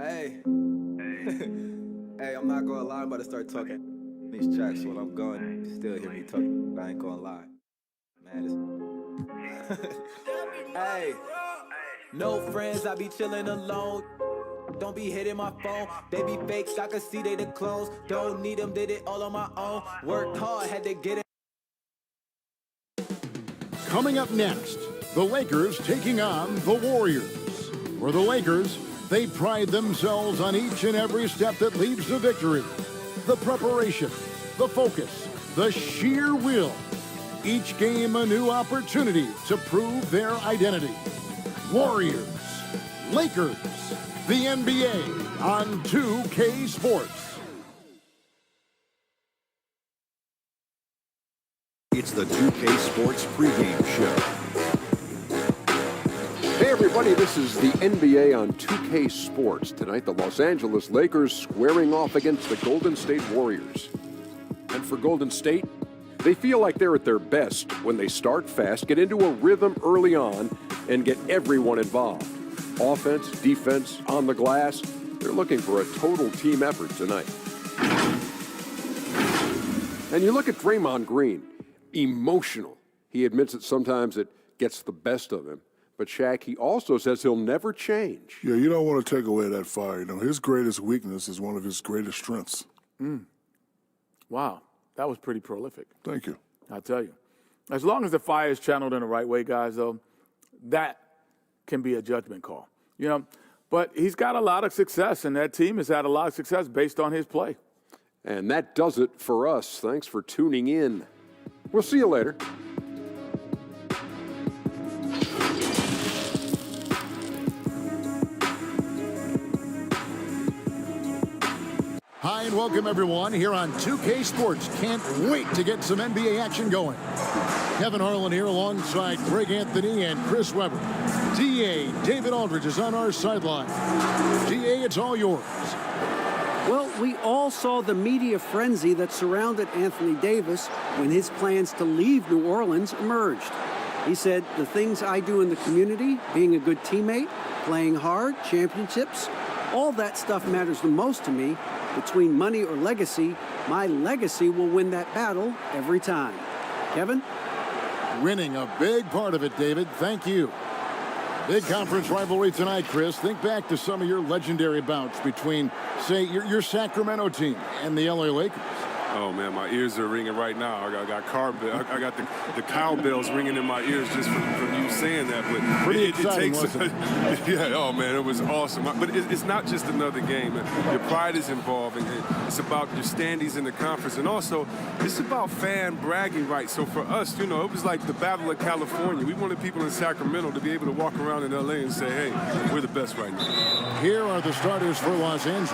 Hey. Hey, I'm not gonna lie, I'm about to start talking these tracks when I'm going. You still hear me talking, I ain't gonna lie. Man, it's... Hey. No friends, I be chilling alone. Don't be hitting my phone. They be fakes, I can see they the clones. Don't need them, did it all on my own. Worked hard, had to get it. Coming up next, the Lakers taking on the Warriors. For the Lakers, they pride themselves on each and every step that leads to victory. The preparation, the focus, the sheer will. Each game a new opportunity to prove their identity. Warriors, Lakers, the NBA on 2K Sports. It's the 2K Sports pregame show. Hey everybody, this is the NBA on 2K Sports. Tonight, the Los Angeles Lakers squaring off against the Golden State Warriors. And for Golden State, they feel like they're at their best when they start fast, get into a rhythm early on, and get everyone involved. Offense, defense, on the glass, they're looking for a total team effort tonight. And you look at Draymond Green, emotional. He admits that sometimes it gets the best of him. But Shaq, he also says he'll never change. Yeah, you don't want to take away that fire. You know, his greatest weakness is one of his greatest strengths. Wow, that was pretty prolific. Thank you. I'll tell you. As long as the fire is channeled in the right way, guys, though, that can be a judgment call. You know, but he's got a lot of success, and that team has had a lot of success based on his play. And that does it for us. Thanks for tuning in. We'll see you later. Hi and welcome everyone here on 2K Sports. Can't wait to get some NBA action going. Kevin Harlan here alongside Greg Anthony and Chris Webber. DA, David Aldridge is on our sideline. DA, it's all yours. Well, we all saw the media frenzy that surrounded Anthony Davis when his plans to leave New Orleans emerged. He said, the things I do in the community, being a good teammate, playing hard, championships, all that stuff matters the most to me. Between money or legacy, my legacy will win that battle every time. Kevin? Winning a big part of it, David. Thank you. Big conference rivalry tonight, Chris. Think back to some of your legendary bouts between, say, your Sacramento team and the LA Lakers. Oh, man, my ears are ringing right now. I got the cowbells ringing in my ears just from you saying that. But pretty exciting, wasn't it? Yeah, oh, man, it was awesome. But it's not just another game. Your pride is involved. And it's about your standings in the conference. And also, it's about fan bragging rights. So for us, you know, it was like the Battle of California. We wanted people in Sacramento to be able to walk around in L.A. and say, hey, we're the best right now. Here are the starters for Los Angeles.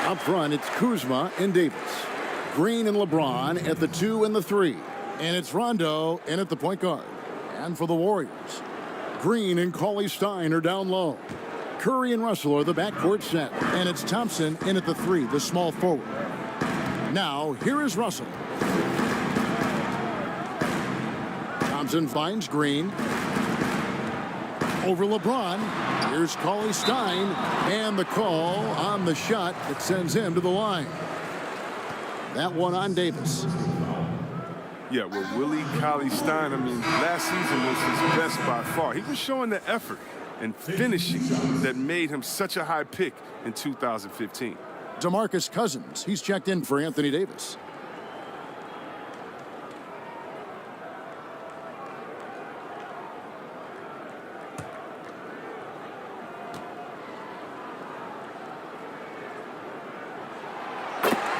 Up front, it's Kuzma and Davis. Green and LeBron at the 2 and the 3. And it's Rondo in at the point guard. And for the Warriors, Green and Cauley-Stein are down low. Curry and Russell are the backcourt set. And it's Thompson in at the 3, the small forward. Now, here is Russell. Thompson finds Green. Over LeBron. Here's Cauley-Stein. And the call on the shot that sends him to the line. That one on Davis. Yeah, well, Willie Cauley-Stein, I mean, last season was his best by far. He was showing the effort and finishing that made him such a high pick in 2015. DeMarcus Cousins, he's checked in for Anthony Davis.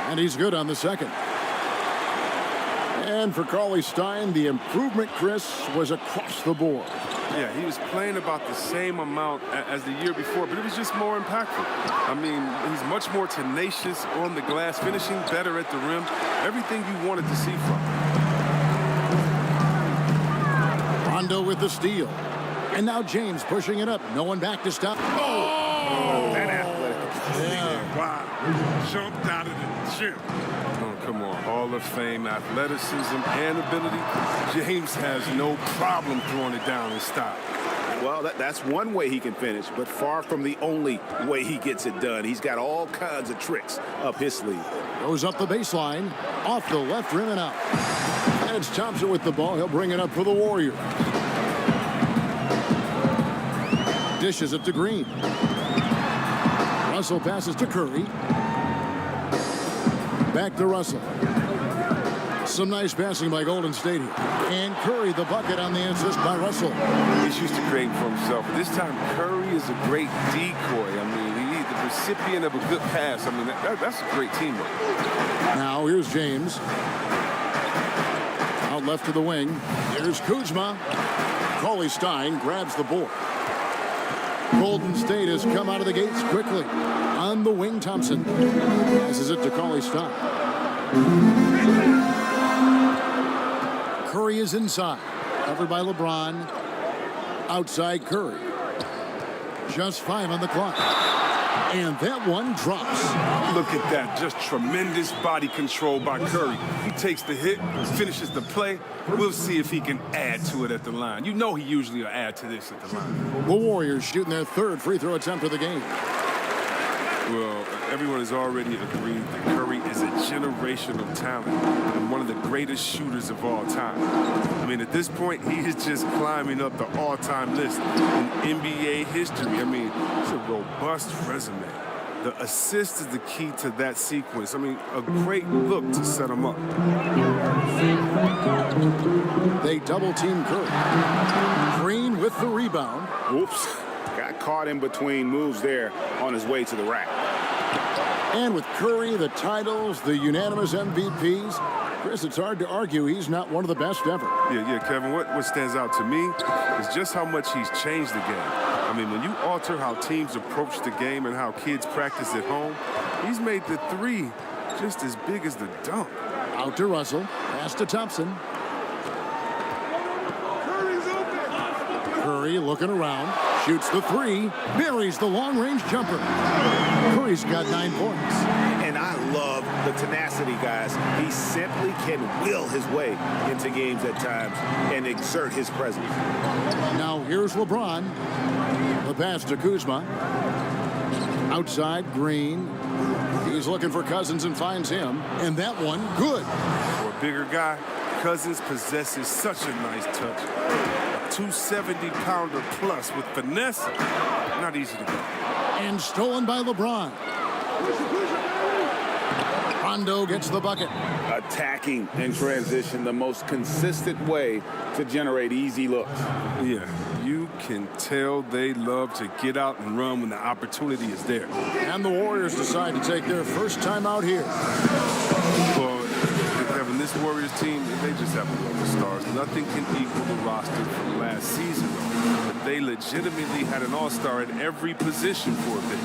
And he's good on the second. And for Cauley-Stein, the improvement, Chris, was across the board. Yeah, he was playing about the same amount as the year before, but it was just more impactful. I mean, he's much more tenacious on the glass, finishing better at the rim. Everything you wanted to see from him. Rondo with the steal. And now James pushing it up. No one back to stop. Oh, that athletic. Yeah. Wow. Jumped out of the gym. Oh, come on. Hall of Fame athleticism and ability. James has no problem throwing it down in style. Well, that's one way he can finish, but far from the only way he gets it done. He's got all kinds of tricks up his sleeve. Goes up the baseline, off the left rim and out. It's Thompson with the ball. He'll bring it up for the Warriors. Dishes it to Green. Russell passes to Curry. Back to Russell. Some nice passing by Golden State here. And Curry the bucket on the assist by Russell. He's used to creating for himself. This time, Curry is a great decoy. I mean, he's the recipient of a good pass. I mean, that's a great teamwork. Now here's James. Out left to the wing. Here's Kuzma. Cauley Stein grabs the board. Golden State has come out of the gates quickly. On the wing, Thompson passes it to Cauley Stein. Curry is inside. Covered by LeBron. Outside Curry. Just 5 on the clock. And that one drops. Look at that. Just tremendous body control by Curry. He takes the hit, finishes the play. We'll see if he can add to it at the line. You know he usually will add to this at the line. The Warriors shooting their 3rd free throw attempt of the game. Well, everyone has already agreed that Curry is a generational talent and one of the greatest shooters of all time. I mean, at this point, he is just climbing up the all-time list in NBA history. I mean, it's a robust resume. The assist is the key to that sequence. I mean, a great look to set him up. They double-team Curry. Green with the rebound. Whoops. Got caught in between moves there on his way to the rack. And with Curry, the titles, the unanimous MVPs, Chris, it's hard to argue he's not one of the best ever. Yeah, Kevin, what stands out to me is just how much he's changed the game. I mean, when you alter how teams approach the game and how kids practice at home, he's made the 3 just as big as the dunk. Out to Russell, pass to Thompson. Curry looking around, shoots the 3, buries the long-range jumper. Curry's got 9 points. And I love the tenacity, guys. He simply can will his way into games at times and exert his presence. Now here's LeBron. The pass to Kuzma. Outside, Green. He's looking for Cousins and finds him. And that one, good. For a bigger guy, Cousins possesses such a nice touch. 270-pounder plus with finesse, not easy to go. And stolen by LeBron. Rondo gets the bucket. Attacking in transition, the most consistent way to generate easy looks. Yeah, you can tell they love to get out and run when the opportunity is there. And the Warriors decide to take their first time out here. Well, Kevin, this Warriors team, they just have a lot of stars. Nothing can equal the roster from last season, though. But they legitimately had an all-star at every position for a bit.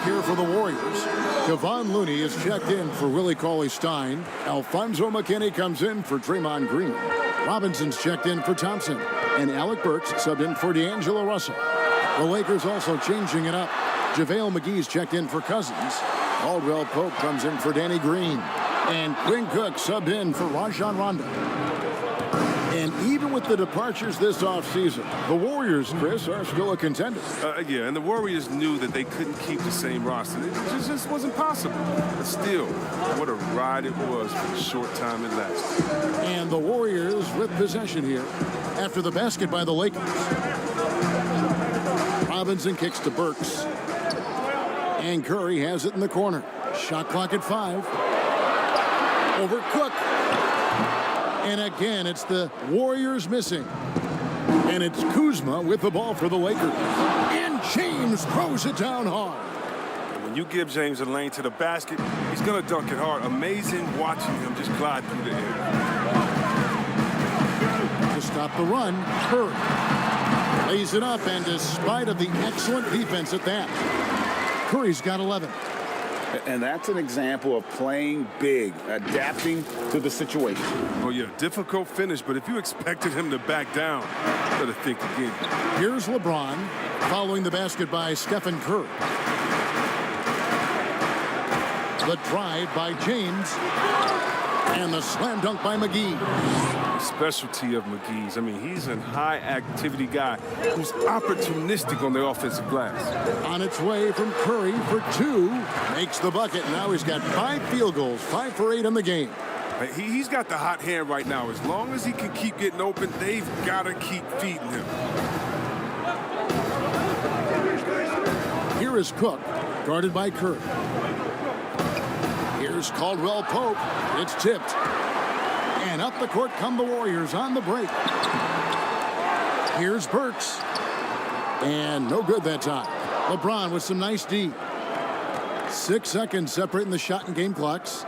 Here for the Warriors. Kevon Looney is checked in for Willie Cauley-Stein. Alfonso McKinney comes in for Draymond Green. Robinson's checked in for Thompson. And Alec Burks subbed in for D'Angelo Russell. The Lakers also changing it up. JaVale McGee's checked in for Cousins. Caldwell Pope comes in for Danny Green. And Quinn Cook subbed in for Rajon Rondo. And even with the departures this offseason, the Warriors, Chris, are still a contender. Yeah, and the Warriors knew that they couldn't keep the same roster. It just wasn't possible. But still, what a ride it was for the short time it lasted. And the Warriors with possession here after the basket by the Lakers. Robinson kicks to Burks. And Curry has it in the corner. Shot clock at 5. Over Cook. And again, it's the Warriors missing. And it's Kuzma with the ball for the Lakers. And James throws it down hard. When you give James a lane to the basket, he's going to dunk it hard. Amazing watching him just glide through the air. To stop the run, Curry lays it up, and despite of the excellent defense at that, Curry's got 11. And that's an example of playing big, adapting to the situation. Oh, yeah, difficult finish, but if you expected him to back down, you better think again. Here's LeBron following the basket by Stephen Curry. The drive by James. And the slam dunk by McGee. The specialty of McGee's. I mean, he's a high-activity guy who's opportunistic on the offensive glass. On its way from Curry for 2. Makes the bucket. Now he's got 5 field goals, 5 for 8 in the game. He's got the hot hand right now. As long as he can keep getting open, they've got to keep feeding him. Here is Cook, guarded by Curry. Here's Caldwell Pope. It's tipped. And up the court come the Warriors on the break. Here's Burks. And no good that time. LeBron with some nice D. 6 seconds separating the shot and game clocks.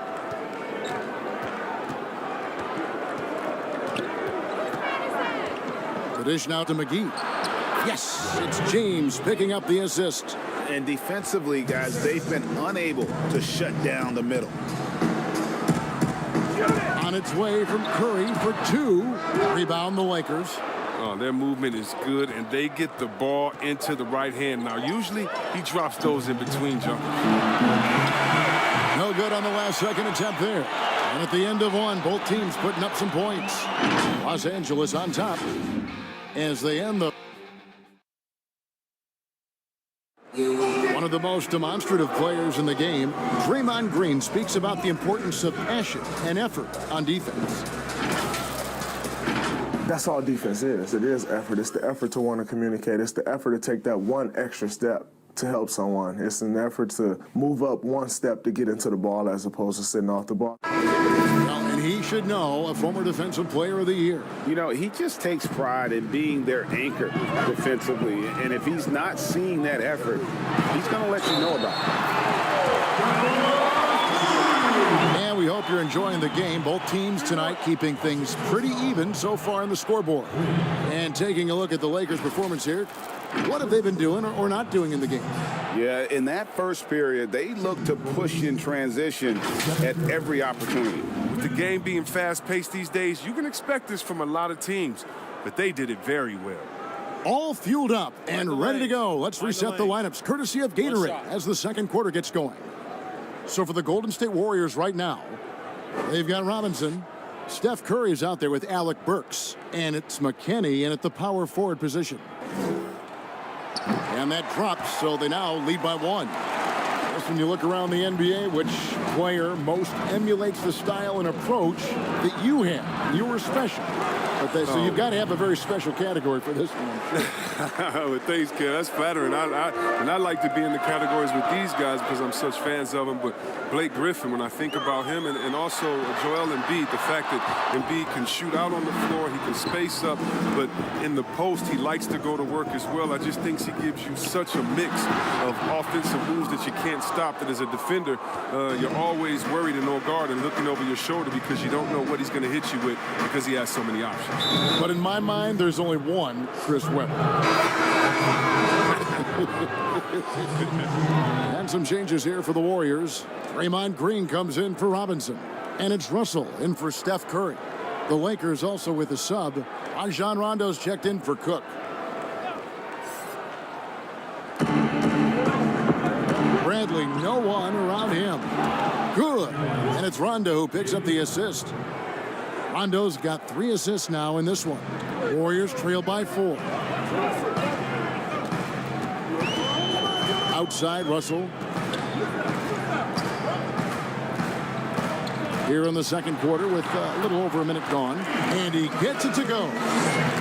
The dish now to McGee. Yes, it's James picking up the assist. And defensively, guys, they've been unable to shut down the middle. On its way from Curry for 2. Rebound the Lakers. Oh, their movement is good, and they get the ball into the right hand. Now, usually he drops those in between jumpers. No good on the last second attempt there. And at the end of one, both teams putting up some points. Los Angeles on top as they end the... One of the most demonstrative players in the game, Draymond Green, speaks about the importance of passion and effort on defense. That's all defense is. It is effort. It's the effort to want to communicate. It's the effort to take that one extra step to help someone. It's an effort to move up one step to get into the ball as opposed to sitting off the ball. Well, and he should know, a former Defensive Player of the Year. You know, he just takes pride in being their anchor defensively. And if he's not seeing that effort, he's going to let you know about it. And we hope you're enjoying the game. Both teams tonight keeping things pretty even so far on the scoreboard. And taking a look at the Lakers' performance here, what have they been doing or not doing in the game? Yeah, in that first period, they look to push in transition at every opportunity. With the game being fast-paced these days, you can expect this from a lot of teams, but they did it very well. All fueled up and ready to go. Let's reset the lineups, courtesy of Gatorade, as the second quarter gets going. So for the Golden State Warriors right now, they've got Robinson. Steph Curry is out there with Alec Burks, and it's McKinney in at the power forward position. And that drops, so they now lead by 1. Just when you look around the NBA, which player most emulates the style and approach that you have? You were special. But so you've got to have a very special category for this one. Well, thanks, kid. That's flattering. I like to be in the categories with these guys because I'm such fans of them. But Blake Griffin, when I think about him, and also Joel Embiid, the fact that Embiid can shoot out on the floor, he can space up, but in the post, he likes to go to work as well. I just think he gives you such a mix of offensive moves that you can't stop, that as a defender, you're always worried and on guard and looking over your shoulder because you don't know what he's going to hit you with because he has so many options. But in my mind, there's only one Chris Webber. And some changes here for the Warriors. Draymond Green comes in for Robinson. And it's Russell in for Steph Curry. The Lakers also with a sub. Rajon Rondo's checked in for Cook. Bradley, no one around him. Good. And it's Rondo who picks up the assist. Rondo's got 3 assists now in this one. Warriors trail by 4. Outside, Russell. Here in the second quarter with a little over a minute gone. And he gets it to go.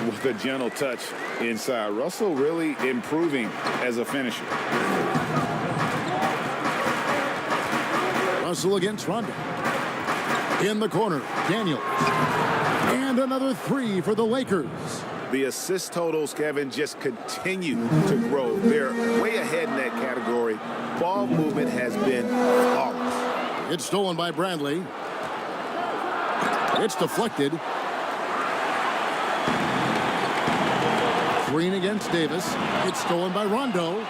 With a gentle touch inside. Russell really improving as a finisher. Russell against Rondo. In the corner, Daniels. And another 3 for the Lakers. The assist totals, Kevin, just continue to grow. They're way ahead in that category. Ball movement has been flawless. It's stolen by Bradley. It's deflected. Green against Davis. It's stolen by Rondo.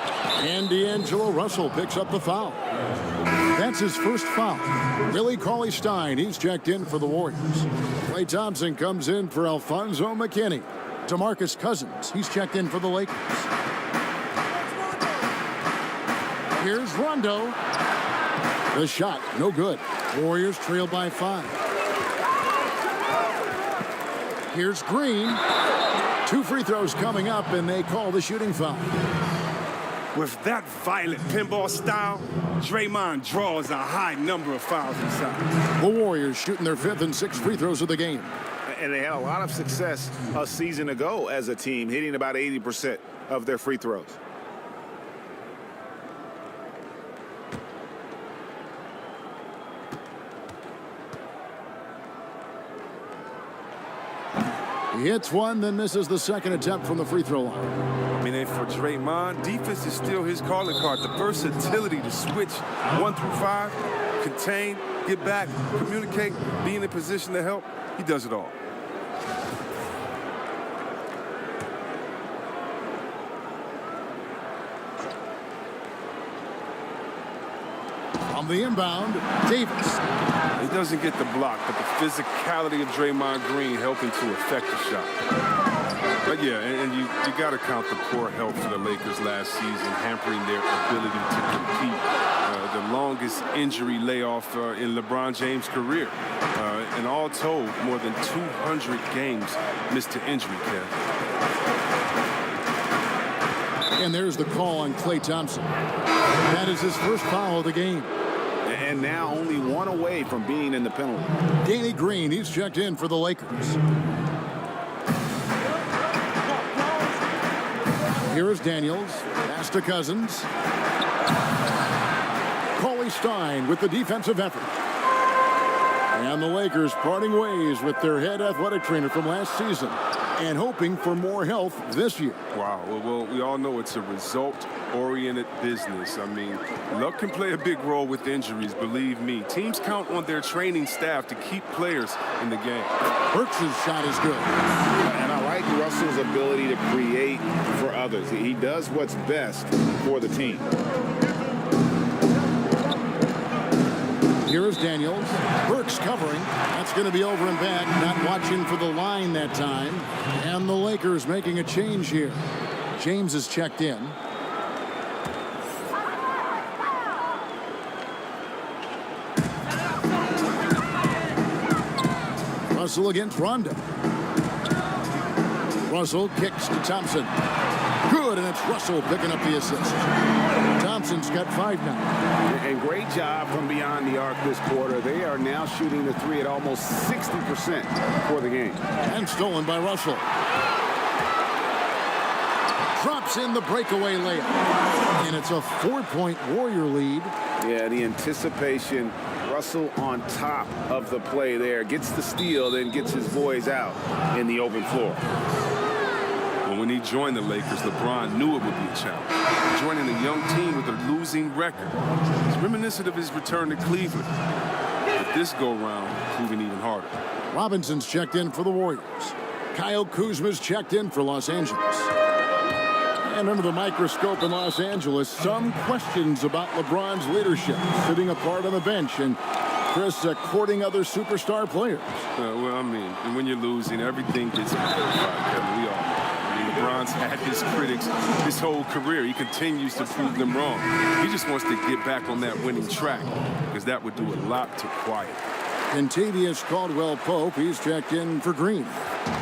And D'Angelo Russell picks up the foul. That's his first foul. Billy Cauley-Stein, he's checked in for the Warriors. Klay Thompson comes in for Alfonso McKinney. DeMarcus Cousins, he's checked in for the Lakers. Here's Rondo. The shot, no good. Warriors trail by 5. Here's Green. 2 free throws coming up, and they call the shooting foul. With that violent pinball style, Draymond draws a high number of fouls inside. The Warriors shooting their 5th and 6th free throws of the game. And they had a lot of success a season ago as a team, hitting about 80% of their free throws. He hits one, then misses the second attempt from the free throw line. I mean, and for Draymond, defense is still his calling card. The versatility to switch 1 through 5, contain, get back, communicate, be in a position to help. He does it all. On the inbound, Davis. He doesn't get the block, but the physicality of Draymond Green helping to affect the shot. But yeah, and you got to count the poor health for the Lakers last season, hampering their ability to compete. The longest injury layoff in LeBron James' career. And all told, more than 200 games missed to injury, Kev. And there's the call on Klay Thompson. That is his first foul of the game. And now only 1 away from being in the penalty. Danny Green, he's checked in for the Lakers. Here is Daniels. Pass to Cousins. Cauley-Stein with the defensive effort. And the Lakers parting ways with their head athletic trainer from last season and hoping for more health this year. Wow. Well, we all know it's a result-oriented business. I mean, luck can play a big role with injuries, believe me. Teams count on their training staff to keep players in the game. Burks' shot is good. And I like Russell's ability to create for others. He does what's best for the team. Here is Daniels. Burks covering. That's going to be over and back. Not watching for the line that time. And the Lakers making a change here. James is checked in. Russell against Rondo. Russell kicks to Thompson. Good, and it's Russell picking up the assist. Thompson's got 5 now. And great job from beyond the arc this quarter. They are now shooting the 3 at almost 60% for the game. And stolen by Russell. Drops in the breakaway layup. And it's a 4-point Warrior lead. Yeah, the anticipation. Russell on top of the play there. Gets the steal, then gets his boys out in the open floor. Well, when he joined the Lakers, LeBron knew it would be a challenge. Joining a young team with a losing record. It's reminiscent of his return to Cleveland. But this go-round proving even harder. Robinson's checked in for the Warriors. Kyle Kuzma's checked in for Los Angeles. And under the microscope in Los Angeles, some questions about LeBron's leadership, sitting apart on the bench and Chris courting other superstar players. Well, I mean, and when you're losing, everything gets magnified, Kevin. We all know. I mean, LeBron's had his critics his whole career. He continues to prove them wrong. He just wants to get back on that winning track because that would do a lot to quiet. Contavious Caldwell-Pope, he's checked in for Green.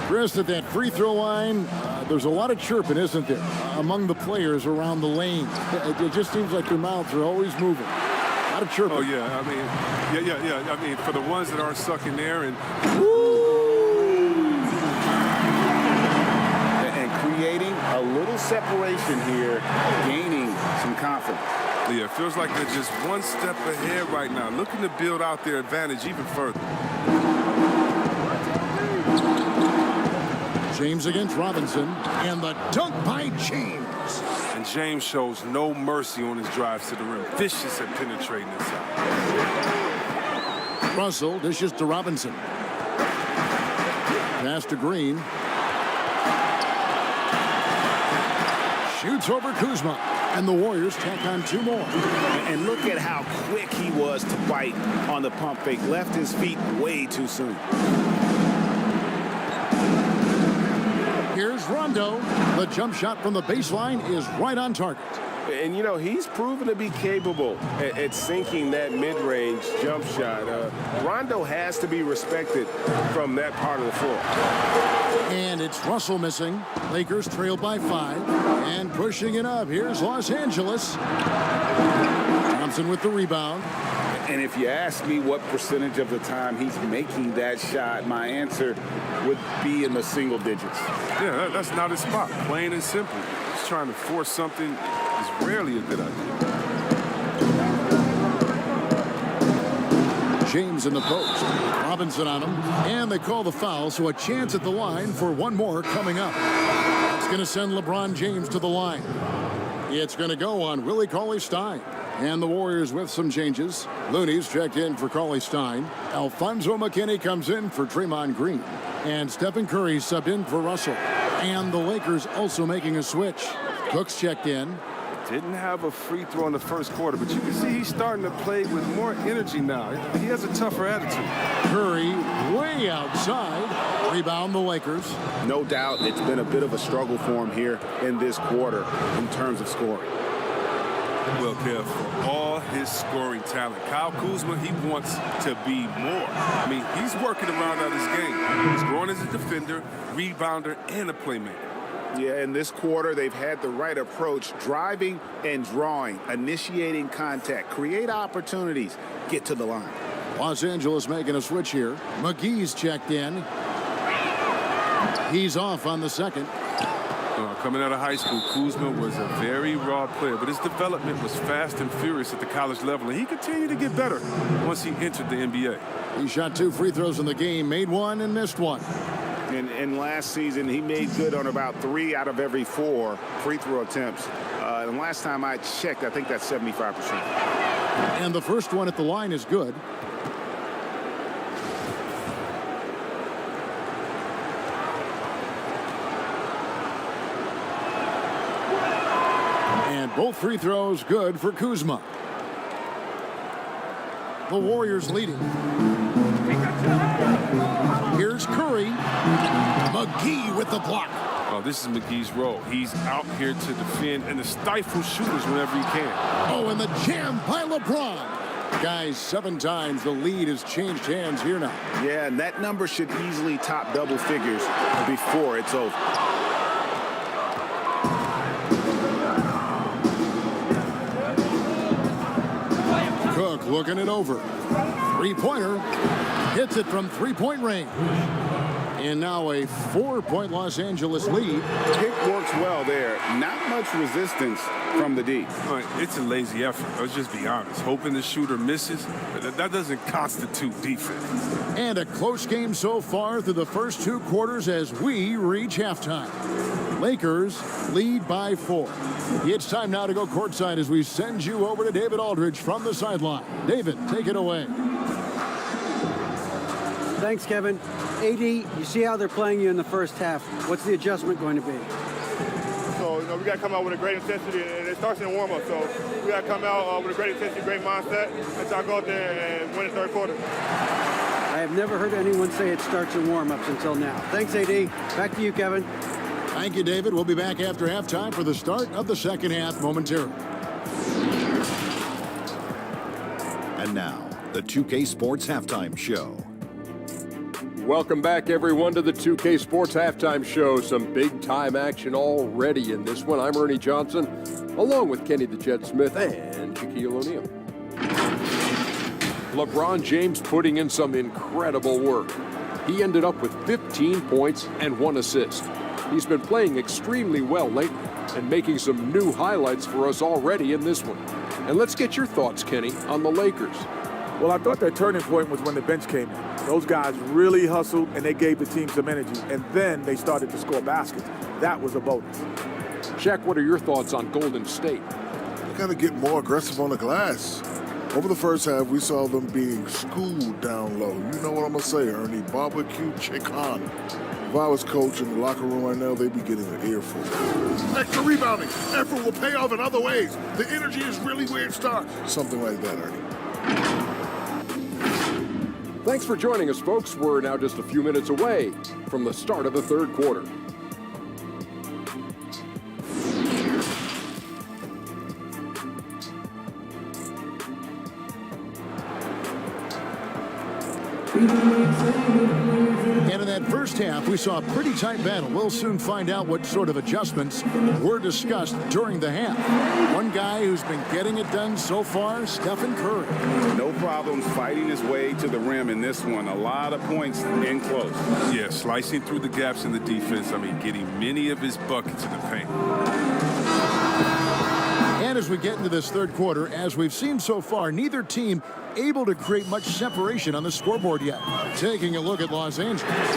Chris, at that free throw line, there's a lot of chirping, isn't there, among the players around the lane. It just seems like their mouths are always moving. A lot of chirping. Oh, yeah. I mean, yeah. I mean, for the ones that aren't sucking there and Creating a little separation here, gaining some confidence. Yeah, it feels like they're just one step ahead right now, looking to build out their advantage even further. James against Robinson, and the dunk by James. And James shows no mercy on his drives to the rim. Vicious at penetrating inside. Russell dishes to Robinson. Pass to Green. Shoots over Kuzma. And the Warriors tack on 2 more. And look at how quick he was to bite on the pump fake. Left his feet way too soon. Here's Rondo. The jump shot from the baseline is right on target. And, you know, he's proven to be capable at sinking that mid-range jump shot. Rondo has to be respected from that part of the floor. And it's Russell missing. Lakers trail by 5. And pushing it up. Here's Los Angeles. Thompson with the rebound. And if you ask me what percentage of the time he's making that shot, my answer would be in the single digits. Yeah, that's not his spot. Plain and simple. He's trying to force something is rarely a good idea. James in the post. Robinson on him. And they call the foul, so a chance at the line for 1 more coming up. It's going to send LeBron James to the line. It's going to go on Willie Cauley-Stein. And the Warriors with some changes. Looney's checked in for Cauley-Stein. Alfonso McKinney comes in for Draymond Green. And Stephen Curry subbed in for Russell. And the Lakers also making a switch. Cook's checked in. Didn't have a free throw in the first quarter, but you can see he's starting to play with more energy now. He has a tougher attitude. Curry way outside. Rebound the Lakers. No doubt it's been a bit of a struggle for him here in this quarter in terms of scoring. Well, Kev, for all his scoring talent, Kyle Kuzma, he wants to be more. I mean, he's working around out his game. He's growing as a defender, rebounder, and a playmaker. Yeah, in this quarter, they've had the right approach, driving and drawing, initiating contact, create opportunities, get to the line. Los Angeles making a switch here. McGee's checked in. He's off on the second. Coming out of high school, Kuzma was a very raw player, but his development was fast and furious at the college level, and he continued to get better once he entered the NBA. He shot 2 free throws in the game, made 1 and missed 1. And last season, he made good on about 3 out of every 4 free throw attempts. And last time I checked, I think that's 75%. And the first one at the line is good. And both free throws good for Kuzma. The Warriors leading. Here's Curry. McGee with the block. Oh, this is McGee's role. He's out here to defend and to stifle shooters whenever he can. Oh, and the jam by LeBron. Guys, 7 times the lead has changed hands here now. Yeah, and that number should easily top double figures before it's over. Cook looking it over. 3-pointer. Hits it from 3-point range. And now a 4-point Los Angeles lead. Kick works well there. Not much resistance from the D. It's a lazy effort. Let's just be honest. Hoping the shooter misses, that doesn't constitute defense. And a close game so far through the first 2 quarters as we reach halftime. Lakers lead by 4. It's time now to go courtside as we send you over to David Aldridge from the sideline. David, take it away. Thanks, Kevin. AD, you see how they're playing you in the first half. What's the adjustment going to be? So, we got to come out with a great intensity, and it starts in the warm-up. So, we got to come out with a great intensity, great mindset, and try to go out there and win the third quarter. I have never heard anyone say it starts in warm-ups until now. Thanks, AD. Back to you, Kevin. Thank you, David. We'll be back after halftime for the start of the second half momentarily. And now, the 2K Sports Halftime Show. Welcome back, everyone, to the 2K Sports Halftime Show. Some big-time action already in this one. I'm Ernie Johnson, along with Kenny the Jet Smith and Shaquille O'Neal. LeBron James putting in some incredible work. He ended up with 15 points and 1 assist. He's been playing extremely well lately and making some new highlights for us already in this one. And let's get your thoughts, Kenny, on the Lakers. Well, I thought their turning point was when the bench came in. Those guys really hustled, and they gave the team some energy, and then they started to score baskets. That was a bonus. Shaq, what are your thoughts on Golden State? They got to get more aggressive on the glass. Over the first half, we saw them being schooled down low. You know what I'm going to say, Ernie? Barbecue chicken. If I was coach in the locker room right now, they'd be getting an earful. Extra rebounding. Effort will pay off in other ways. The energy is really where it starts. Something like that, Ernie. Thanks for joining us, folks. We're now just a few minutes away from the start of the third quarter. And in that first half, we saw a pretty tight battle. We'll soon find out what sort of adjustments were discussed during the half. One guy who's been getting it done so far, Stephen Curry. No problems fighting his way to the rim in this one. A lot of points in close. Yeah, slicing through the gaps in the defense. I mean, getting many of his buckets in the paint. And as we get into this third quarter, as we've seen so far, neither team able to create much separation on the scoreboard yet. Taking a look at Los Angeles.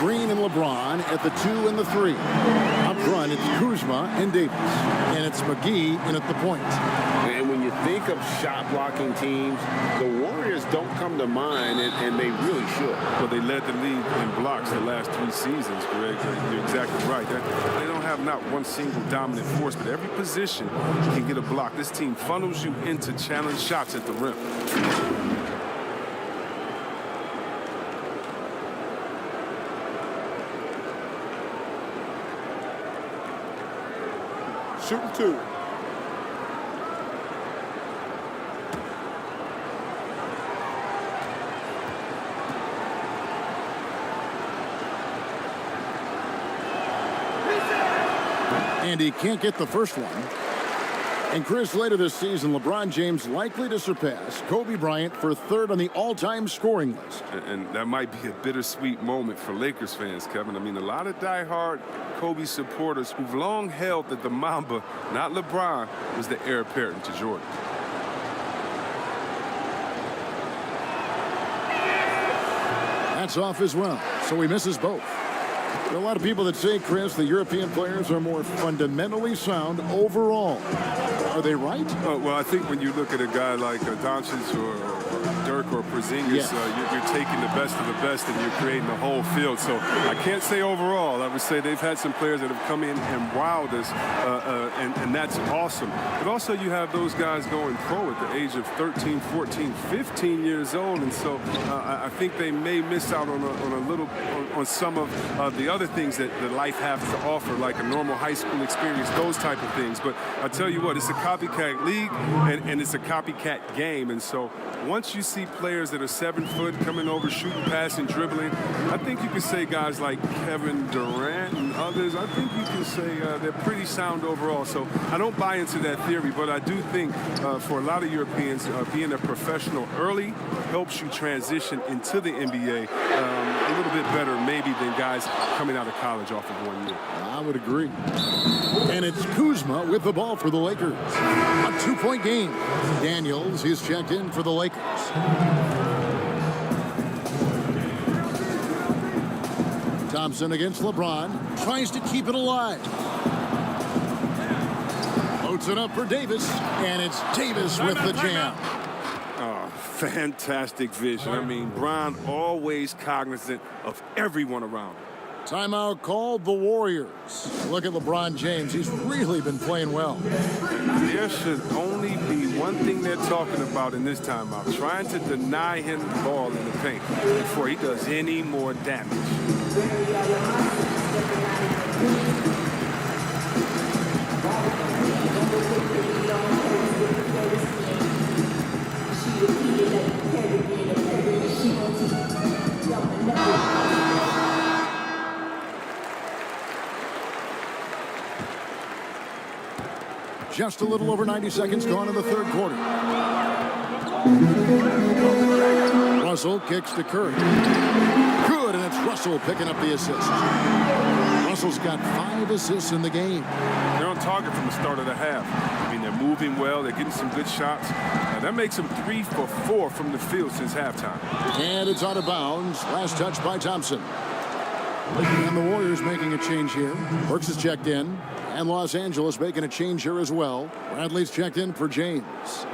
Green and LeBron at the 2 and the 3. Up front, it's Kuzma and Davis. And it's McGee in at the point. And when you think of shot-blocking teams, the Warriors don't come to mind, and they really should. Well, they led the league in blocks the last 3 seasons, Greg. You're exactly right. They don't have not one single dominant force, but every position can get a block. This team funnels you into challenge shots at the rim. Shooting 2. And he can't get the first one. And Chris, later this season, LeBron James likely to surpass Kobe Bryant for third on the all-time scoring list. And that might be a bittersweet moment for Lakers fans, Kevin. I mean, a lot of diehard Kobe supporters who've long held that the Mamba, not LeBron, was the heir apparent to Jordan. That's off as well, so he misses both. There are a lot of people that say, Chris, the European players are more fundamentally sound overall. Are they right? Well, I think when you look at a guy like Doncic or Dirk or Porzingis, yes. You're taking the best of the best and you're creating the whole field. So I can't say overall. I would say they've had some players that have come in and wowed us, and that's awesome. But also you have those guys going pro at the age of 13, 14, 15 years old, and so I think they may miss out on some of the other things that life has to offer, like a normal high school experience, those type of things. But I tell you what, it's a copycat league and it's a copycat game, and so once you see players that are 7 foot coming over, shooting, passing, dribbling, I think you can say guys like Kevin Durant and others, I think you can say they're pretty sound overall. So I don't buy into that theory, but I do think for a lot of Europeans, being a professional early helps you transition into the NBA a little bit better maybe than guys coming out of college off of 1 year. I would agree. And it's Kuzma with the ball for the Lakers. A 2-point game. Daniels is checked in for the Lakers. Thompson against LeBron. Tries to keep it alive. Loads it up for Davis. And it's Davis with the jam. Oh, fantastic vision. I mean, Bron always cognizant of everyone around him. Timeout called the Warriors. Look at LeBron James. He's really been playing well. There should only be one thing they're talking about in this timeout, trying to deny him the ball in the paint before he does any more damage. Just a little over 90 seconds gone in the third quarter. Russell kicks to Curry. Good, and it's Russell picking up the assist. Russell's got 5 assists in the game. They're on target from the start of the half. I mean, they're moving well. They're getting some good shots. That makes them 3 for 4 from the field since halftime. And it's out of bounds. Last touch by Thompson. And the Warriors making a change here. Burks is checked in. And Los Angeles making a change here as well. Bradley's checked in for James.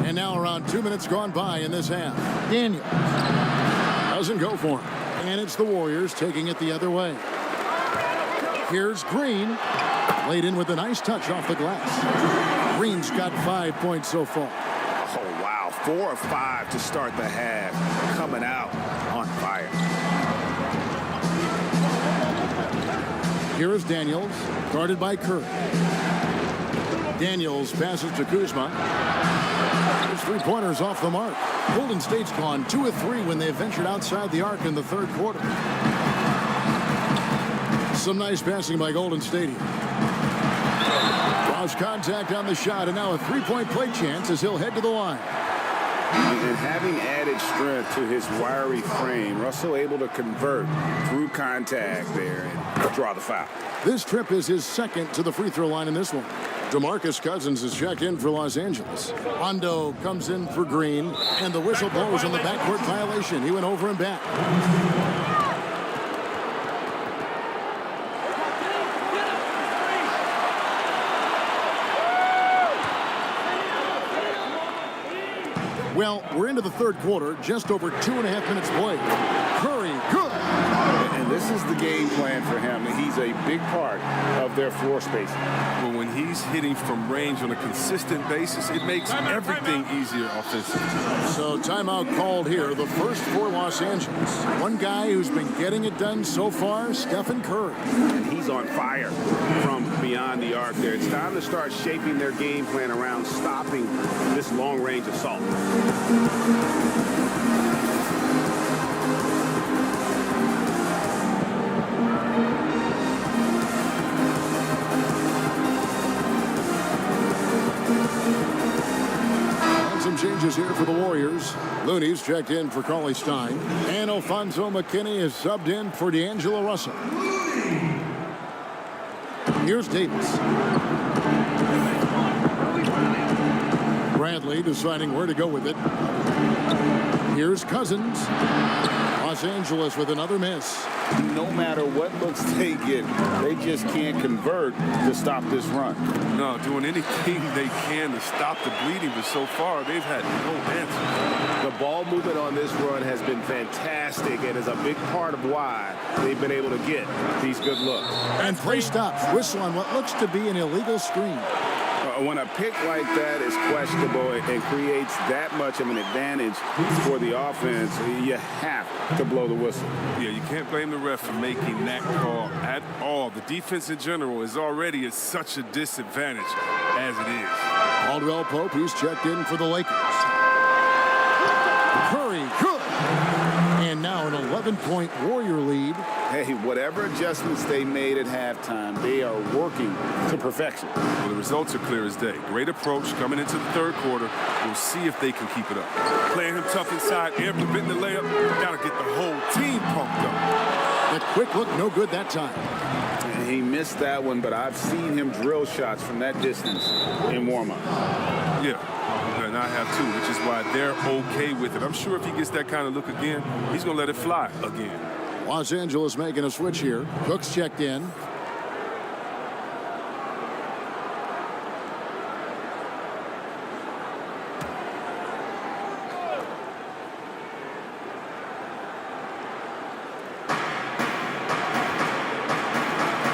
And now around 2 minutes gone by in this half. Daniels doesn't go for him. And it's the Warriors taking it the other way. Here's Green. Laid in with a nice touch off the glass. Green's got 5 points so far. Oh, wow. 4 of 5 to start the half. Coming out on fire. Here is Daniels, guarded by Curry. Daniels passes to Kuzma. His three-pointers off the mark. Golden State's gone 2 of 3 when they ventured outside the arc in the third quarter. Some nice passing by Golden State here. Draws contact on the shot, and now a three-point play chance as he'll head to the line. And having added strength to his wiry frame, Russell able to convert through contact there and draw the foul. This trip is his second to the free throw line in this one. DeMarcus Cousins is checked in for Los Angeles. Rondo comes in for Green, and the whistle blows on the backcourt violation. He went over and back. Well, we're into the third quarter, just over 2.5 minutes played. Curry, good. And this is the game plan for him. He's a big part of their floor spacing. Well, when he's hitting from range on a consistent basis, it makes everything easier offensively. So timeout called here, the first for Los Angeles. One guy who's been getting it done so far, Stephen Curry. And he's on fire from beyond the arc there. It's time to start shaping their game plan around stopping this long-range assault. Some changes here for the Warriors. Looney's checked in for Cauley Stein. And Alfonso McKinney is subbed in for D'Angelo Russell. Here's Davis. Bradley deciding where to go with it. Here's Cousins. Los Angeles with another miss. No matter what looks they get, they just can't convert to stop this run. No, doing anything they can to stop the bleeding, but so far they've had no answer. The ball movement on this run has been fantastic and is a big part of why they've been able to get these good looks. And play stops. Whistle on what looks to be an illegal screen. When a pick like that is questionable and creates that much of an advantage for the offense, you have to blow the whistle. Yeah, you can't blame the ref for making that call at all. The defense in general is already at such a disadvantage as it is. Caldwell Pope, he's checked in for the Lakers. Curry, good. And now an 11-point Warrior lead. Hey, whatever adjustments they made at halftime, they are working to perfection. Well, the results are clear as day. Great approach coming into the third quarter. We'll see if they can keep it up. Playing him tough inside, air preventing the layup. Got to get the whole team pumped up. The quick look, no good that time. And he missed that one, but I've seen him drill shots from that distance in warm-up. Yeah. And I have too, which is why they're okay with it. I'm sure if he gets that kind of look again, he's going to let it fly again. Los Angeles making a switch here. Cook's checked in.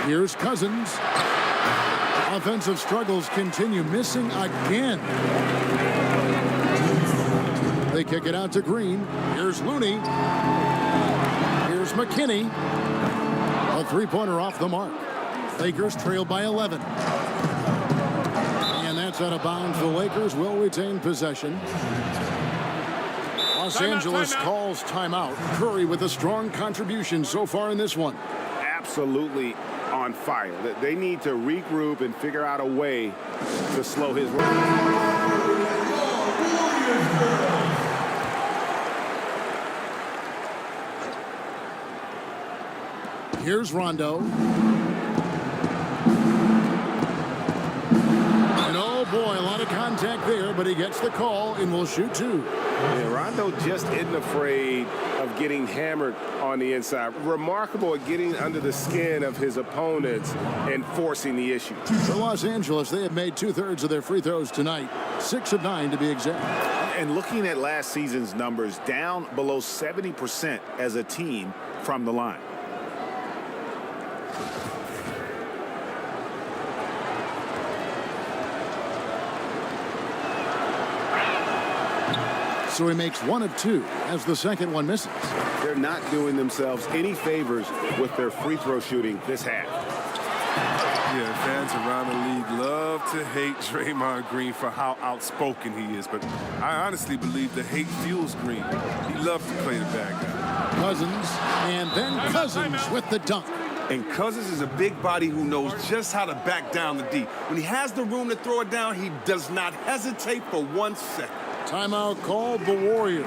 Here's Cousins. Offensive struggles continue, missing again. They kick it out to Green. Here's Looney. Here's McKinney. A three-pointer off the mark. Lakers trail by 11. And that's out of bounds. The Lakers will retain possession. Los Angeles calls timeout. Curry with a strong contribution so far in this one. Absolutely on fire. They need to regroup and figure out a way to slow his run. Here's Rondo. And oh boy, a lot of contact there, but he gets the call and will shoot two. Yeah, Rondo just isn't afraid of getting hammered on the inside. Remarkable at getting under the skin of his opponents and forcing the issue. For Los Angeles, they have made 2/3 of their free throws tonight, 6 of 9 to be exact. And looking at last season's numbers, down below 70% as a team from the line. So he makes 1 of 2 as the second one misses. They're not doing themselves any favors with their free throw shooting this half. Yeah, fans around the league love to hate Draymond Green for how outspoken he is, but I honestly believe the hate fuels Green. He loves to play the bad guy. Cousins, and then Cousins with the dunk. And Cousins is a big body who knows just how to back down the D. When he has the room to throw it down, he does not hesitate for 1 second. Timeout called the Warriors.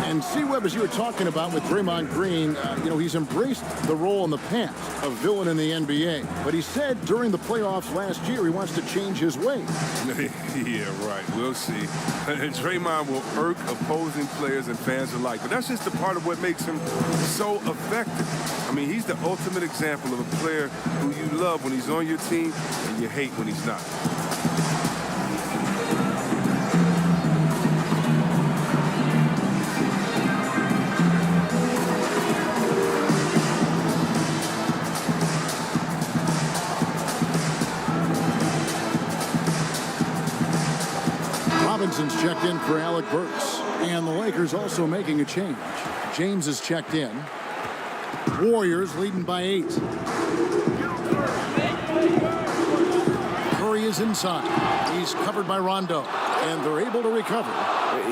And C-Web, as you were talking about with Draymond Green, he's embraced the role in the past of villain in the NBA. But he said during the playoffs last year he wants to change his ways. Yeah, right. We'll see. And Draymond will irk opposing players and fans alike. But that's just a part of what makes him so effective. I mean, he's the ultimate example of a player who you love when he's on your team and you hate when he's not. Robinson's checked in for Alec Burks. And the Lakers also making a change. James is checked in. Warriors leading by 8. Curry is inside. He's covered by Rondo. And they're able to recover.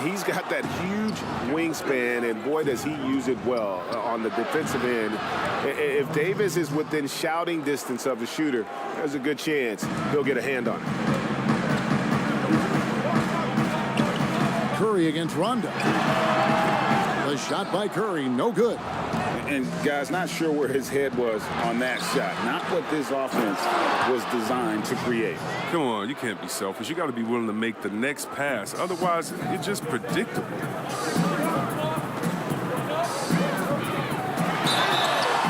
He's got that huge wingspan, and boy, does he use it well on the defensive end. If Davis is within shouting distance of the shooter, there's a good chance he'll get a hand on it. Curry against Rondo. The shot by Curry, no good. And guys, not sure where his head was on that shot. Not what this offense was designed to create. Come on, you can't be selfish. You got to be willing to make the next pass. Otherwise, you're just predictable.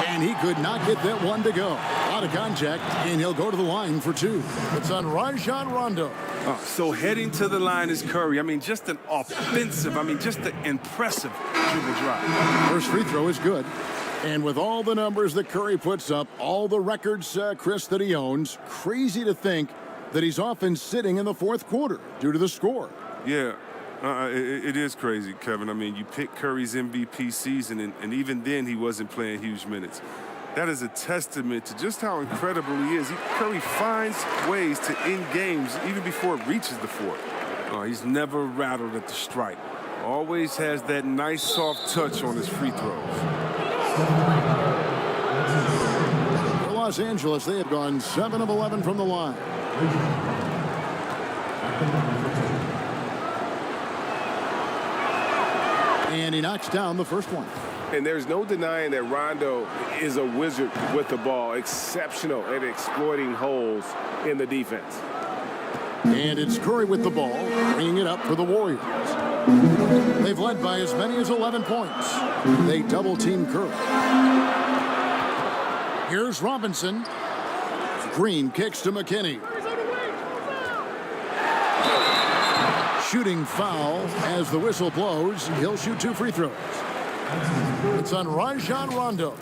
And he could not get that one to go. Out of contact, and he'll go to the line for 2. It's on Rajon Rondo. So heading to the line is Curry. I mean, just an offensive, just an impressive dribble drive. First free throw is good. And with all the numbers that Curry puts up, all the records, Chris, that he owns, crazy to think that he's often sitting in the fourth quarter due to the score. Yeah, it is crazy, Kevin. I mean, you picked Curry's MVP season, and even then he wasn't playing huge minutes. That is a testament to just how incredible he is. Curry finds ways to end games even before it reaches the fourth. He's never rattled at the stripe. Always has that nice soft touch on his free throws. For Los Angeles, they have gone 7 of 11 from the line. And he knocks down the first one. And there's no denying that Rondo is a wizard with the ball, exceptional at exploiting holes in the defense. And it's Curry with the ball, bringing it up for the Warriors. They've led by as many as 11 points. They double-team Curry. Here's Robinson. Green kicks to McKinney. Shooting foul as the whistle blows. He'll shoot 2 free throws. It's on Rajon Rondo.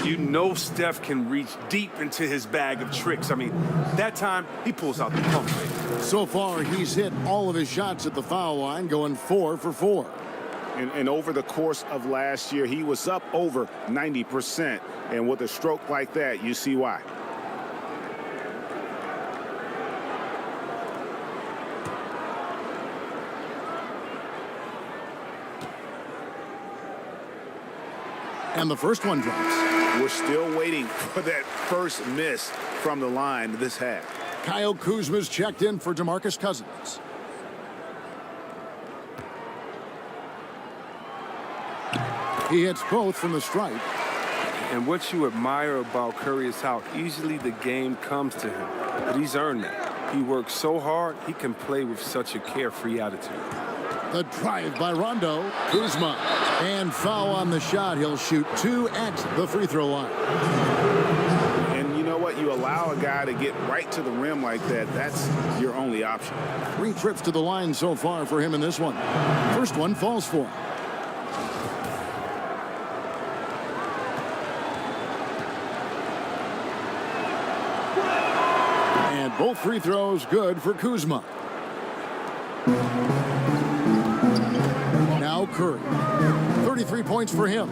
You know Steph can reach deep into his bag of tricks. That time he pulls out the pump fake. So far, he's hit all of his shots at the foul line, going 4 for 4. And over the course of last year, he was up over 90%. And with a stroke like that, you see why. And the first one drops. We're still waiting for that first miss from the line this half. Kyle Kuzma's checked in for DeMarcus Cousins. He hits both from the stripe. And what you admire about Curry is how easily the game comes to him. But he's earned that. He works so hard, he can play with such a carefree attitude. The drive by Rondo. Kuzma. And foul on the shot. He'll shoot 2 at the free throw line. And you know what? You allow a guy to get right to the rim like that. That's your only option. 3 trips to the line so far for him in this one. First one falls for him. And both free throws good for Kuzma. Now Curry. 33 points for him.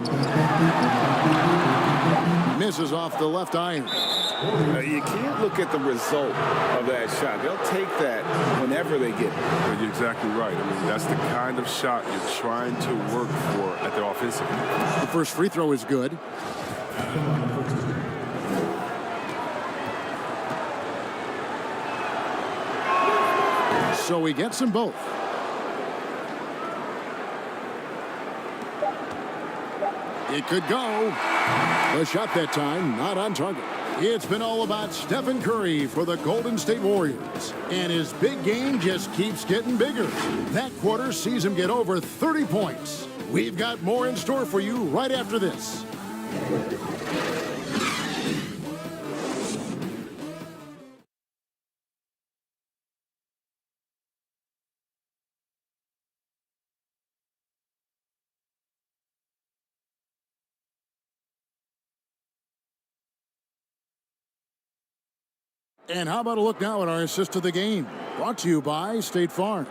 Misses off the left iron. You can't look at the result of that shot. They'll take that whenever they get it. Well, you're exactly right. I mean, that's the kind of shot you're trying to work for at the offensive end. The first free throw is good. So he gets them both. It could go. The shot that time, not on target. It's been all about Stephen Curry for the Golden State Warriors. And his big game just keeps getting bigger. That quarter sees him get over 30 points. We've got more in store for you right after this. And how about a look now at our assist of the game? Brought to you by State Farm.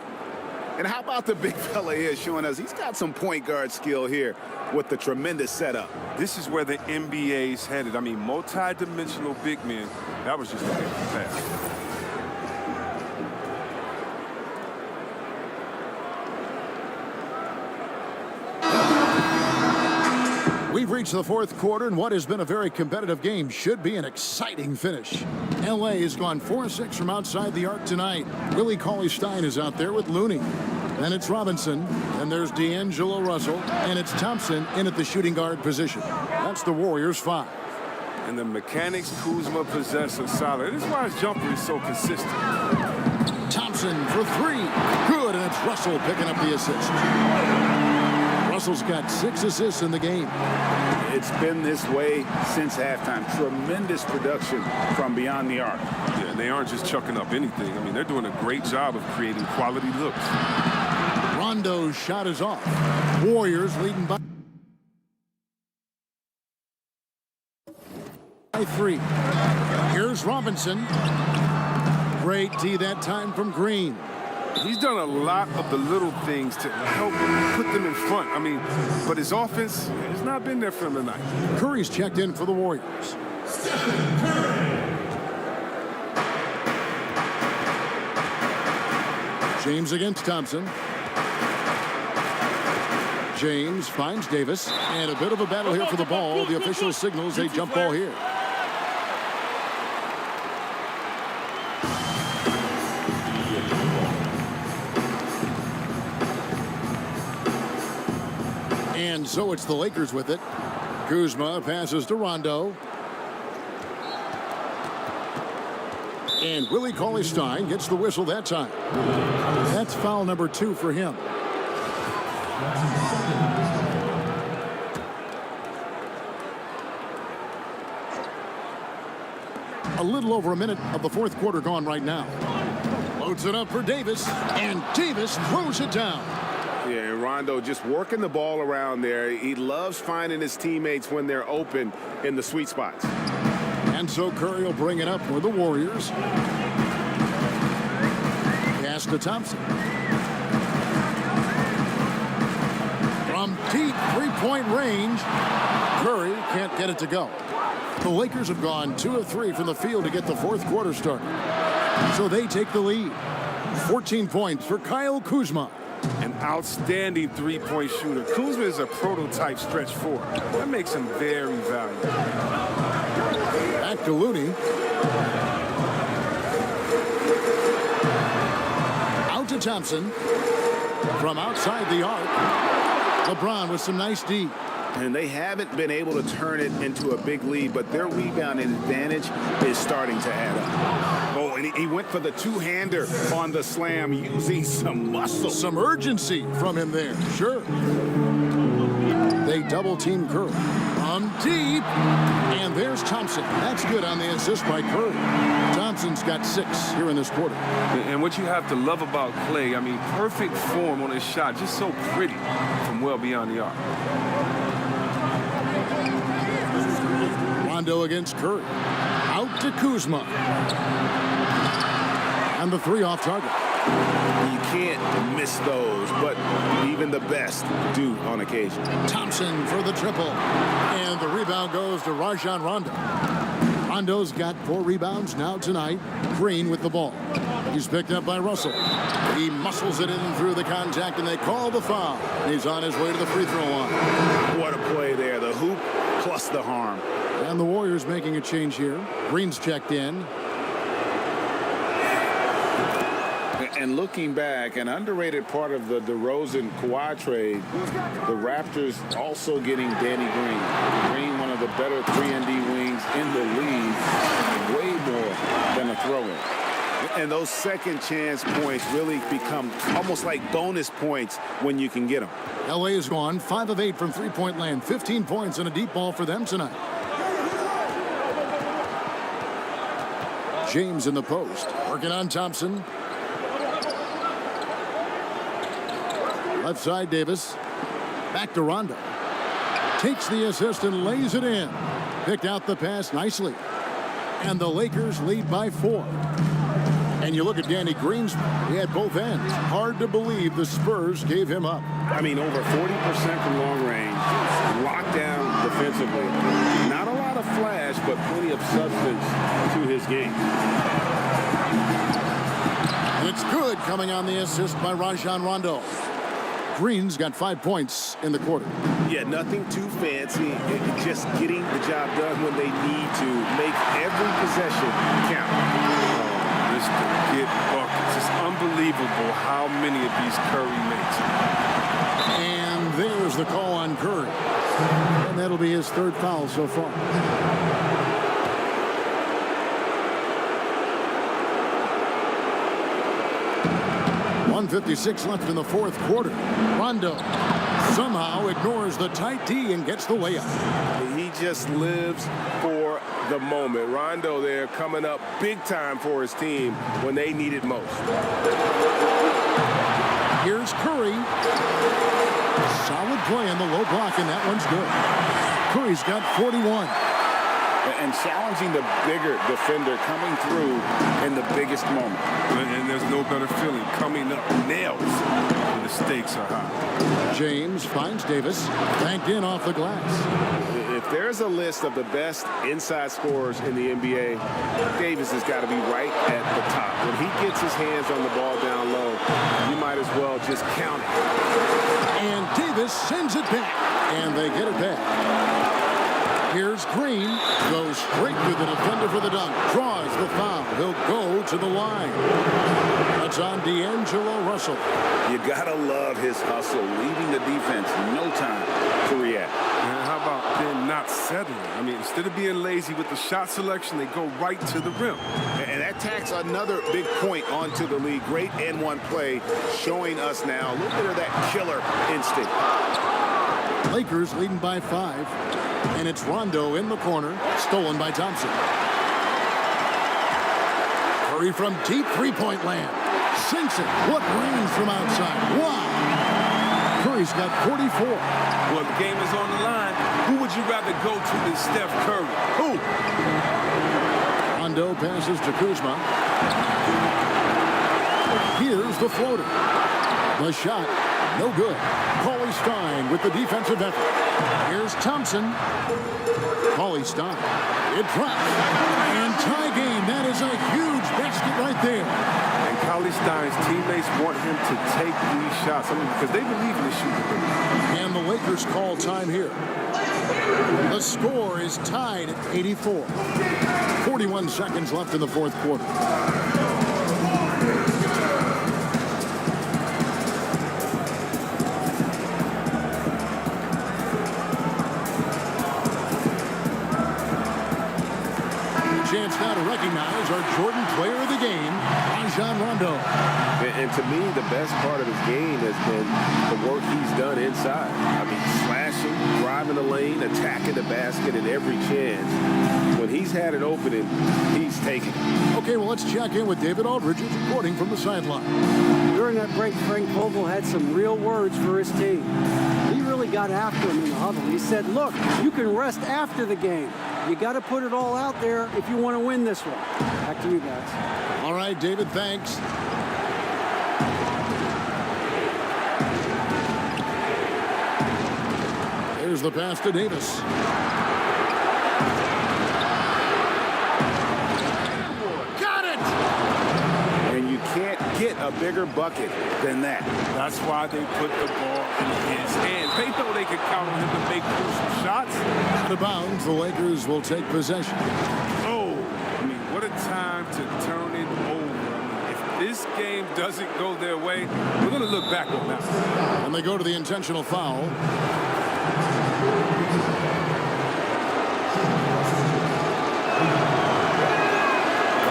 And how about the big fella here showing us he's got some point guard skill here with the tremendous setup. This is where the NBA's headed. I mean, multi-dimensional big men. That was just a big pass. We've reached the fourth quarter, and what has been a very competitive game should be an exciting finish. L.A. has gone 4-6 from outside the arc tonight. Willie Cauley-Stein is out there with Looney. Then it's Robinson, and there's D'Angelo Russell, and it's Thompson in at the shooting guard position. That's the Warriors' 5. And the mechanics Kuzma possess are solid. This is why his jumper is so consistent. Thompson for 3. Good, and it's Russell picking up the assist. Russell's got 6 assists in the game. It's been this way since halftime. Tremendous production from beyond the arc. Yeah, they aren't just chucking up anything. I mean, they're doing a great job of creating quality looks. Rondo's shot is off. Warriors leading by 3. Here's Robinson. Great D that time from Green. He's done a lot of the little things to help put them in front. I mean, but his offense has not been there for him tonight. Curry's checked in for the Warriors. James against Thompson. James finds Davis. And a bit of a battle here for the ball. The official signals a jump ball here. And so it's the Lakers with it. Kuzma passes to Rondo. And Willie Cauley-Stein gets the whistle that time. That's foul number 2 for him. A little over a minute of the fourth quarter gone right now. Loads it up for Davis, and Davis throws it down. Yeah, Rondo just working the ball around there. He loves finding his teammates when they're open in the sweet spots. And so Curry will bring it up for the Warriors. Pass to Thompson. From deep three-point range, Curry can't get it to go. The Lakers have gone 2 of 3 from the field to get the fourth quarter started. So they take the lead. 14 points for Kyle Kuzma. An outstanding three-point shooter. Kuzma is a prototype stretch four. That makes him very valuable. Back to Looney. Out to Thompson. From outside the arc. LeBron with some nice D. And they haven't been able to turn it into a big lead, but their rebound advantage is starting to add up. Oh, and he went for the two-hander on the slam using some muscle. Some urgency from him there, sure. They double-team Curry. From deep. And there's Thompson. That's good on the assist by Curry. Thompson's got 6 here in this quarter. And what you have to love about Clay, I mean, perfect form on his shot, just so pretty from well beyond the arc. Rondo against Curry. Out to Kuzma. And the 3 off target. You can't miss those, but even the best do on occasion. Thompson for the triple. And the rebound goes to Rajon Rondo. Rondo's got 4 rebounds now tonight. Green with the ball. He's picked up by Russell. He muscles it in through the contact, and they call the foul. He's on his way to the free throw line. What a play there. The hoop plus the harm. And the Warriors making a change here. Green's checked in. And looking back, an underrated part of the DeRozan-Kawhi trade, the Raptors also getting Danny Green. Green, one of the better 3-and-D wings in the league, way more than a throw-in. And those second chance points really become almost like bonus points when you can get them. LA is gone 5 of 8 from three-point land. 15 points and a deep ball for them tonight. James in the post. Working on Thompson. Left side, Davis. Back to Rondo. Takes the assist and lays it in. Picked out the pass nicely. And the Lakers lead by 4. And you look at Danny Green's, he had both ends. Hard to believe the Spurs gave him up. I mean, over 40% from long range. Locked down defensively. Not a lot of flash, but plenty of substance to his game. And it's good coming on the assist by Rajon Rondo. Green's got 5 points in the quarter. Yeah, nothing too fancy. Just getting the job done when they need to. Make every possession count. Mr. Get buckets. It's unbelievable how many of these Curry makes. And there's the call on Curry. And that'll be his 3rd foul so far. .156 left in the 4th quarter. Rondo somehow ignores the tight D and gets the layup. He just lives for the moment. Rondo there coming up big time for his team when they need it most. Here's Curry. Solid play in the low block, and that one's good. Curry's got 41. And challenging the bigger defender coming through in the biggest moment. And there's no better feeling coming up nails when the stakes are high. James finds Davis. Banked in off the glass. If there's a list of the best inside scorers in the NBA, Davis has got to be right at the top. When he gets his hands on the ball down low, you might as well just count it. And Davis sends it back. And they get it back. Here's Green. Goes straight to the defender for the dunk. Draws the foul. He'll go to the line. That's on D'Angelo Russell. You gotta love his hustle, leaving the defense no time to react. And how about them not settling? I mean, instead of being lazy with the shot selection, they go right to the rim. And that tacks another big point onto the league. Great N1 play, showing us now a little bit of that killer instinct. Lakers leading by 5. And it's Rondo in the corner, stolen by Thompson. Curry from deep three-point land. Sinks it. What range from outside. Wow. Curry's got 44. Well, the game is on the line. Who would you rather go to than Steph Curry? Who? Rondo passes to Kuzma. Here's the floater. The shot, no good. Paulie Stein with the defensive effort. Here's Thompson. Paulie Stein. It drops. And tie game. That is a huge basket right there. And Stein's teammates want him to take these shots. I mean, because they believe in his shooting ability. And the Lakers call time here. The score is tied at 84. 41 seconds left in the fourth quarter. Chance now to recognize our Jordan player of the game, Rajon Rondo. And to me, the best part of his game has been the work he's done inside. I mean, slashing, driving the lane, attacking the basket at every chance. When he's had an opening, he's taken it. Okay, well, let's check in with David Aldridge, who's reporting from the sideline. During that break, Frank Vogel had some real words for his team. He really got after him in the huddle. He said, look, you can rest after the game. You got to put it all out there if you want to win this one. Back to you guys. All right, David, thanks. Here's the pass to Davis. Got it! And you can't get a bigger bucket than that. That's why they put the ball in his hands. They know they could count on him to make crucial shots. Out of bounds, the Lakers will take possession. Oh, I mean, what a time to turn it over. If this game doesn't go their way, we're going to look back on that. And they go to the intentional foul.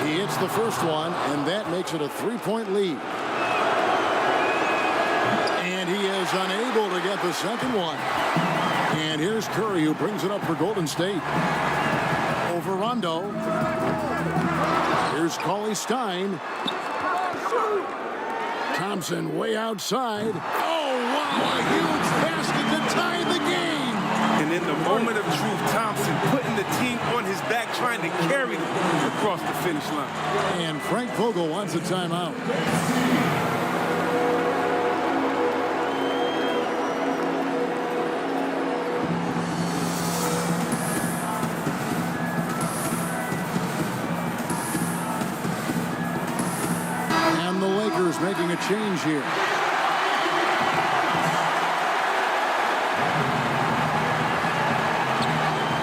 He hits the first one, and that makes it a three-point lead. And he is unable to get the second one. And here's Curry, who brings it up for Golden State. Over Rondo. Here's Cauley Stein. Thompson way outside. Oh, wow, a huge basket to tie the game. And in the moment of truth, Thompson putting the team on his back, trying to carry them across the finish line. And Frank Vogel wants a timeout. And the Lakers making a change here.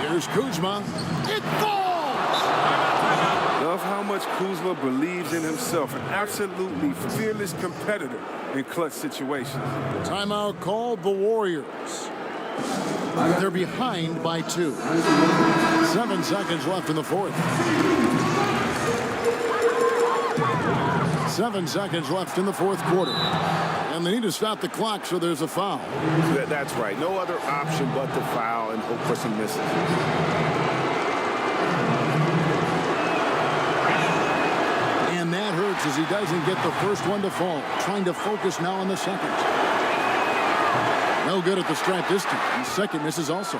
Here's Kuzma. It falls! Love how much Kuzma believes in himself. An absolutely fearless competitor in clutch situations. Timeout called the Warriors. They're behind by 2. 7 seconds left in the fourth. 7 seconds left in the fourth quarter. And they need to stop the clock, so there's a foul. That's right. No other option but to foul and hope for some misses. And that hurts as he doesn't get the first one to fall. Trying to focus now on the second. No good at the stripe this time. The second misses also.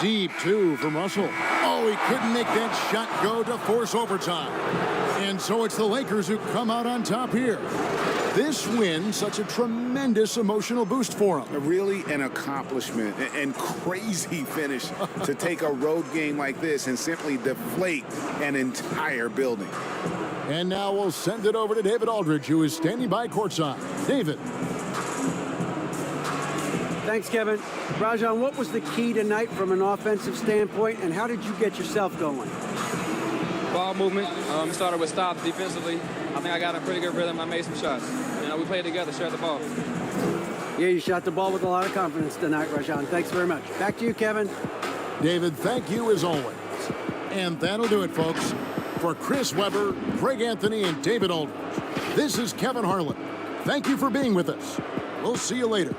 Deep 2 from Russell. Oh, he couldn't make that shot go to force overtime. And so it's the Lakers who come out on top here. This win, such a tremendous emotional boost for them. Really an accomplishment and crazy finish to take a road game like this and simply deflate an entire building. And now we'll send it over to David Aldridge, who is standing by courtside. David. Thanks, Kevin. Rajon, what was the key tonight from an offensive standpoint, and how did you get yourself going? Ball movement. Started with stops defensively. I think I got a pretty good rhythm. I made some shots. We played together, shared the ball. Yeah, you shot the ball with a lot of confidence tonight, Rajon. Thanks very much. Back to you, Kevin. David, thank you as always. And that'll do it, folks. For Chris Webber, Greg Anthony, and David Aldridge, this is Kevin Harlan. Thank you for being with us. We'll see you later.